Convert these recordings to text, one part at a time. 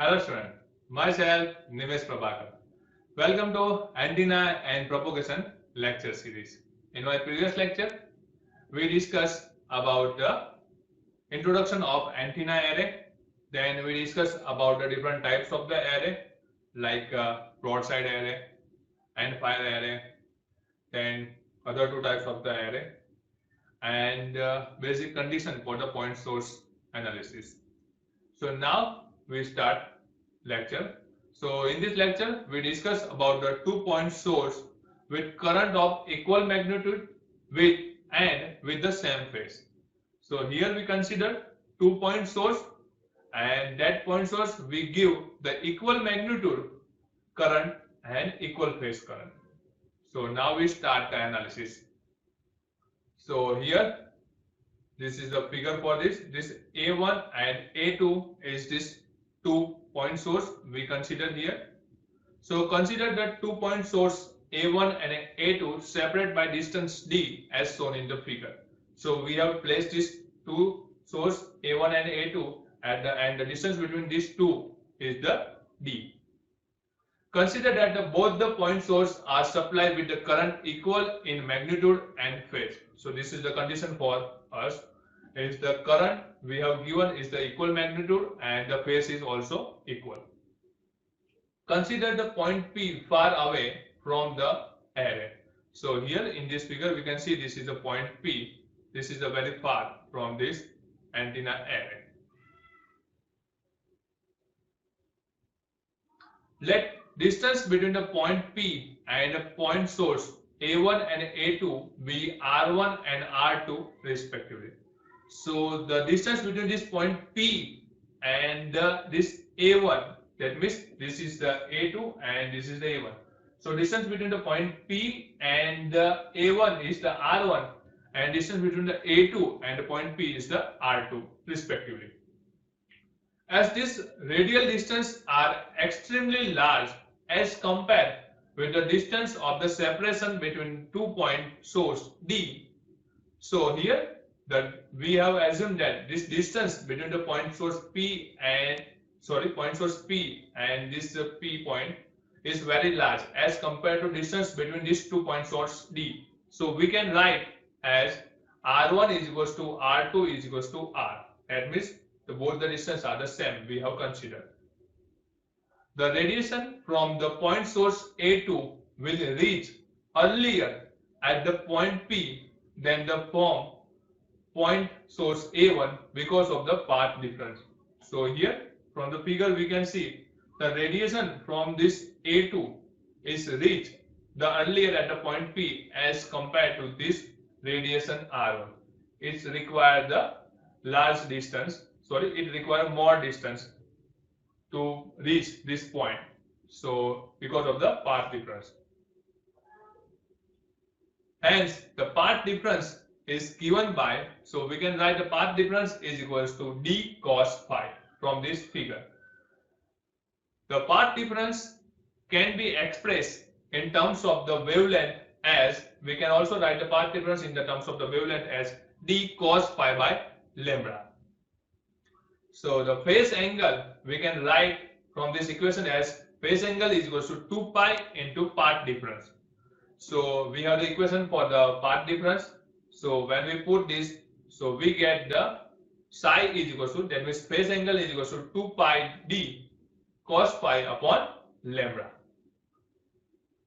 Hello student, myself Nimesh Prabhakar. Welcome to Antenna and Propagation lecture series. In my previous lecture, we discussed about the introduction of antenna array. Then we discussed about the different types of the array like broadside array and fire array. Then other two types of the array and basic condition for the point source analysis. So now we start lecture. So in this lecture we discuss about the 2-point source with current of equal magnitude with the same phase. So here we consider 2-point source, and that point source we give the equal magnitude current and equal phase current. So now we start the analysis. So here this is the figure for this. This A1 and A2 is this 2-point source we consider here. So consider the 2-point source A1 and A2 separate by distance D as shown in the figure. So we have placed these two source A1 and A2 and the distance between these two is the D. Consider that both the point source are supplied with the current equal in magnitude and phase. So this is the condition for us. Is the current we have given is the equal magnitude and the phase is also equal. Consider the point P far away from the array. So here in this figure we can see this is the point P. This is the very far from this antenna array. Let distance between the point P and the point source A1 and A2 be R1 and R2 respectively. So the distance between this point P and this A1, that means this is the A2 and this is the A1. So distance between the point P and the A1 is the R1, and distance between the A2 and the point P is the R2 respectively. As these radial distance are extremely large as compared with the distance of the separation between 2-point source D. So here we have assumed that this distance between the point source P and this P point is very large as compared to distance between this 2-point source D. So we can write as R1 is equals to R2 is equals to R. That means both the distance are the same we have considered. The radiation from the point source A2 will reach earlier at the point P than the from point source A1 because of the path difference. So here from the figure we can see the radiation from this A2 is reached the earlier at the point P as compared to this radiation R1. It requires the large distance. It requires more distance to reach this point. So because of the path difference. Hence the path difference is given by, so we can write the path difference is equals to d cos phi from this figure. The path difference can be expressed in terms of the wavelength as, we can also write the path difference in the terms of the wavelength as d cos phi by lambda. So the phase angle we can write from this equation as phase angle is equals to 2 pi into path difference. So we have the equation for the path difference. So when we put this, so we get the psi is equals to, that means phase angle is equals to 2 pi d cos phi upon lambda.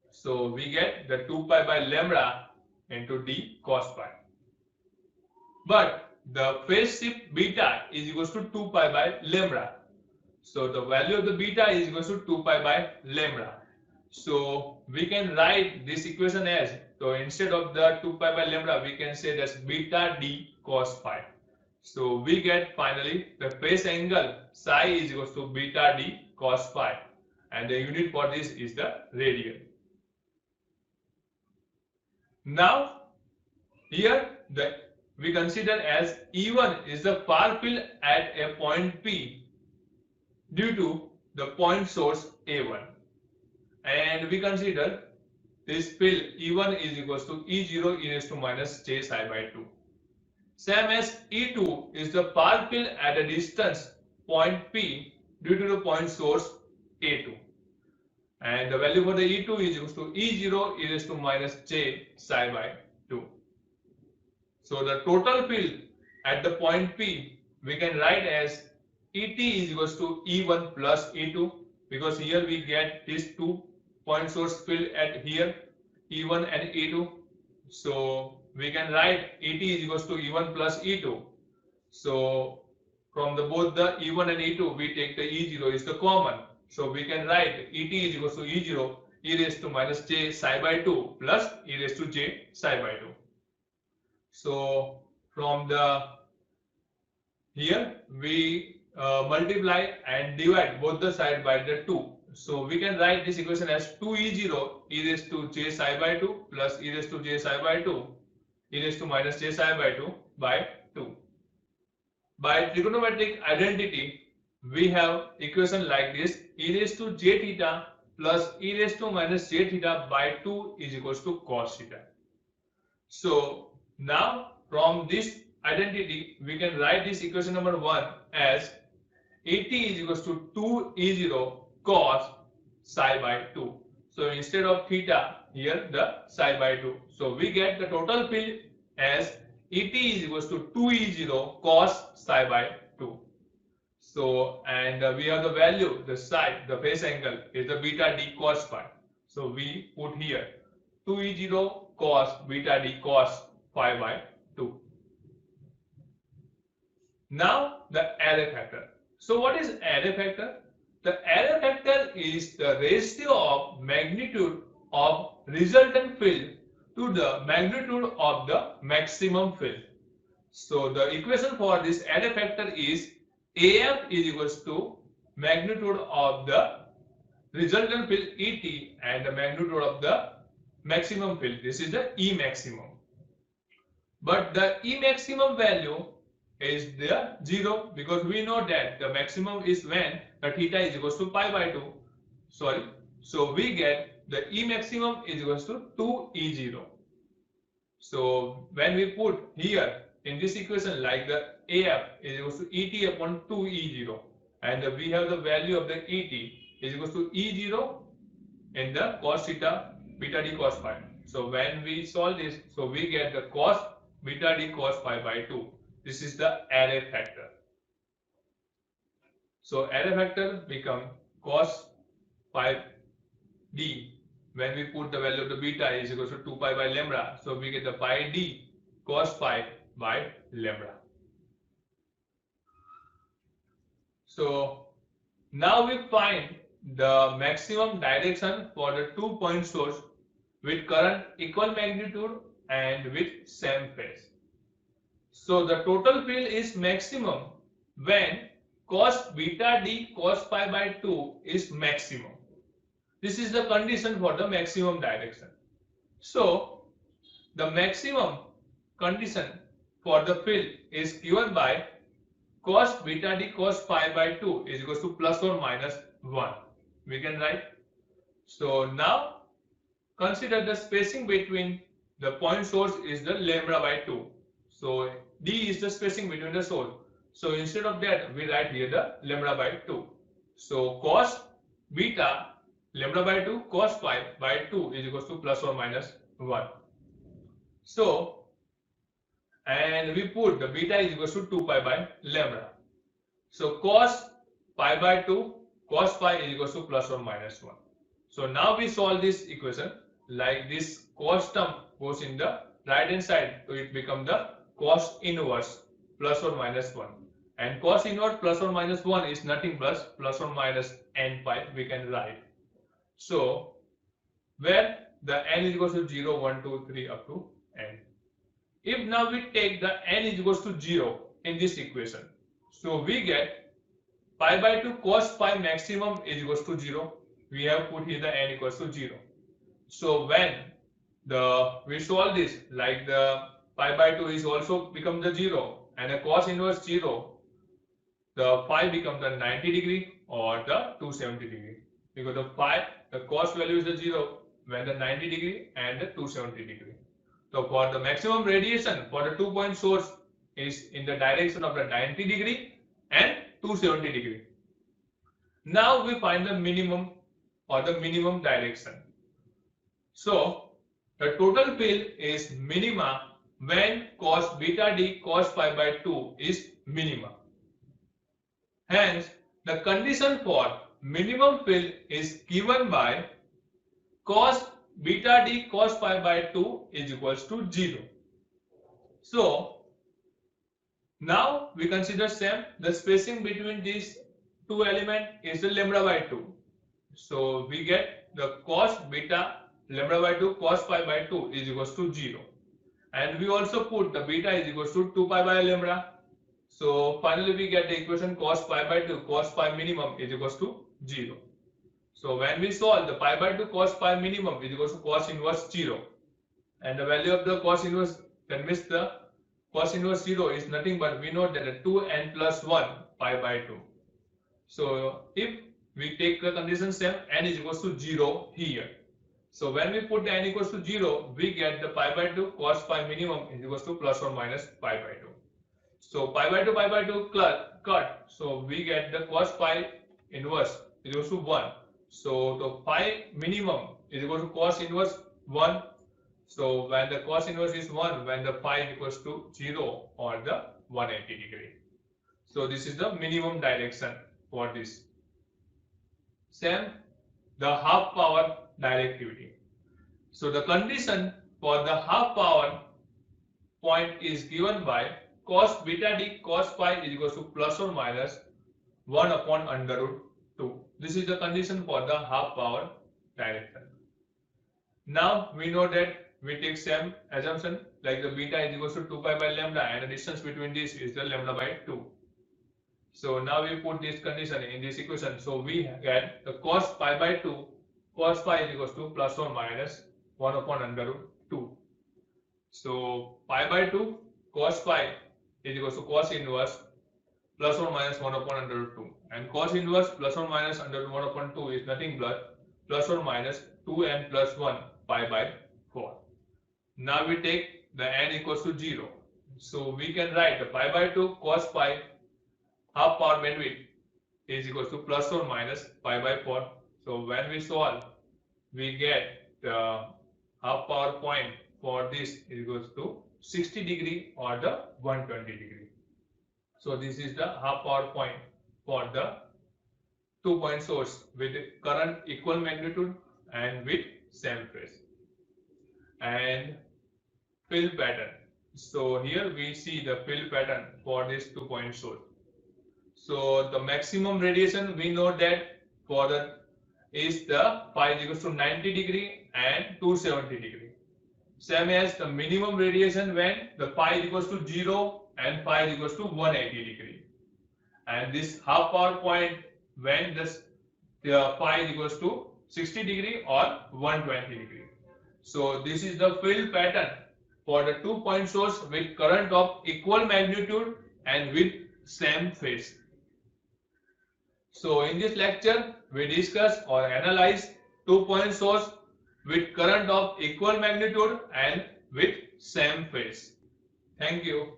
So we get the 2 pi by lambda into d cos phi. But the phase shift beta is equals to 2 pi by lambda. So the value of the beta is equals to 2 pi by lambda. So we can write this equation as, so instead of the 2 pi by lambda we can say that's beta d cos phi. So we get finally the phase angle psi is equals to beta d cos phi, and the unit for this is the radian. Now here we consider as E1 is the far field at a point P due to the point source A1, and we consider this field E1 is equals to E0 e raised to minus j psi by 2. Same as E2 is the far field at a distance point P due to the point source A2. And the value for the E2 is equal to E0 is raised to minus J psi by 2. So the total field at the point P we can write as ET is equals to E1 plus E2, because here we get these 2 point source field at here, E1 and E2. So we can write ET is equals to E1 plus E2. So from the both the E1 and E2 we take the E0 is the common. So we can write ET is equals to E0 e raised to minus J psi by 2 plus e raised to J psi by 2. So from the here we multiply and divide both the side by the 2. So we can write this equation as 2E0 e raised to J psi by 2 plus e raised to J psi by 2 e raised to minus J psi by 2 by 2. By trigonometric identity, we have equation like this: e raised to J theta plus e raised to minus J theta by 2 is equals to cos theta. So now from this identity, we can write this equation number 1 as ET is equals to 2E0 cos psi by 2. So instead of theta, here the psi by 2. So we get the total field as ET is equals to 2E0 cos psi by 2. So, and we have the value, the side, the phase angle is the beta d cos phi. So we put here 2E0 cos beta d cos phi by 2. Now the array factor. So what is array factor? The array factor is the ratio of magnitude of resultant field to the magnitude of the maximum field. So the equation for this array factor is AF is equals to magnitude of the resultant field ET and the magnitude of the maximum field. This is the E maximum. But the E maximum value is the 0, because we know that the maximum is when the theta is equals to pi by 2. Sorry. So we get the E maximum is equals to 2E0. So when we put here in this equation like the AF is equals to ET upon 2E0, and we have the value of the ET is equals to E0 in the cos theta beta d cos phi. So when we solve this, so we get the cos beta d cos phi by 2. This is the array factor. So array factor become cos phi d when we put the value of the beta is equals to 2 pi by lambda. So we get the pi d cos phi by lambda. So now we find the maximum direction for the 2 point source with current equal magnitude and with same phase. So the total field is maximum when cos beta d cos phi by 2 is maximum. This is the condition for the maximum direction. So the maximum condition for the field is given by cos beta d cos phi by 2 is equals to plus or minus 1. We can write. So now consider the spacing between the point source is the lambda by 2. So d is the spacing between the source. So instead of that, we write here the lambda by 2. So cos beta lambda by 2 cos phi by 2 is equals to plus or minus 1. So, and we put the beta is equals to 2 pi by lambda. So cos pi by 2 cos phi is equals to plus or minus 1. So now we solve this equation like this. Cos term goes in the right hand side, so it becomes the cos inverse plus or minus 1. And cos inverse plus or minus 1 is nothing plus or minus n pi, we can write. So where the n is equals to 0, 1, 2, 3 up to n. If now we take the n is equals to 0 in this equation, so we get pi by 2 cos phi maximum is equals to 0. We have put here the n equals to 0. So when we solve this, like the pi by 2 is also become the 0 and the cos inverse 0, the phi becomes the 90 degree or the 270 degree, because the cos value is the 0 when the 90 degree and the 270 degree. So for the maximum radiation for the 2 point source is in the direction of the 90 degree and 270 degree. Now we find the minimum or the minimum direction. So the total field is minima when cos beta d cos pi by 2 is minima. Hence, the condition for minimum field is given by cos beta d cos pi by 2 is equals to 0. So now we consider same, the spacing between these two elements is the lambda by 2. So we get the cos beta lambda by 2 cos pi by 2 is equals to 0. And we also put the beta is equals to 2 pi by lambda. So finally we get the equation cos pi by 2 cos pi minimum is equals to 0. So when we solve, the pi by 2 cos pi minimum is equals to cos inverse 0. And the value of the cos inverse, that means the cos inverse 0 is nothing but we know that the 2n plus 1 pi by 2. So if we take the condition same, n is equals to 0 here. So when we put the n equals to 0, we get the pi by 2 cos pi minimum is equals to plus or minus pi by 2. So pi by 2 cut. So we get the cos pi inverse is equals to 1. So the pi minimum is equal to cos inverse 1. So when the cos inverse is 1, when the pi is equals to 0 or the 180 degree. So this is the minimum direction for this. Same, the half power directivity. So the condition for the half power point is given by cos beta d cos pi is equals to plus or minus 1 upon under root 2. This is the condition for the half power direction. Now we know that we take same assumption like the beta is equals to 2 pi by lambda and the distance between this is the lambda by 2. So now we put this condition in this equation. So we get the cos pi by 2 cos pi is equals to plus or minus 1 upon under root 2. So pi by 2 cos pi is equals to cos inverse plus or minus 1 upon under root 2. And cos inverse plus or minus under root 1 upon 2 is nothing but plus or minus 2n plus 1 pi by 4. Now we take the n equals to 0. So we can write the pi by 2 cos pi half power bandwidth is equals to plus or minus pi by 4. So when we solve, we get the half power point for this is equals to 60 degree or the 120 degree. So this is the half power point for the 2-point source with current equal magnitude and with same phase. And fill pattern. So here we see the fill pattern for this 2-point source. So the maximum radiation we know that for the is the pi is equals to 90 degree and 270 degree. Same as the minimum radiation when the pi is equals to 0 and pi is equals to 180 degree. And this half power point when the pi is equals to 60 degree or 120 degree. So this is the fill pattern for the 2-point source with current of equal magnitude and with same phase. So in this lecture we discuss or analyze 2-point source with current of equal magnitude and with same phase. Thank you.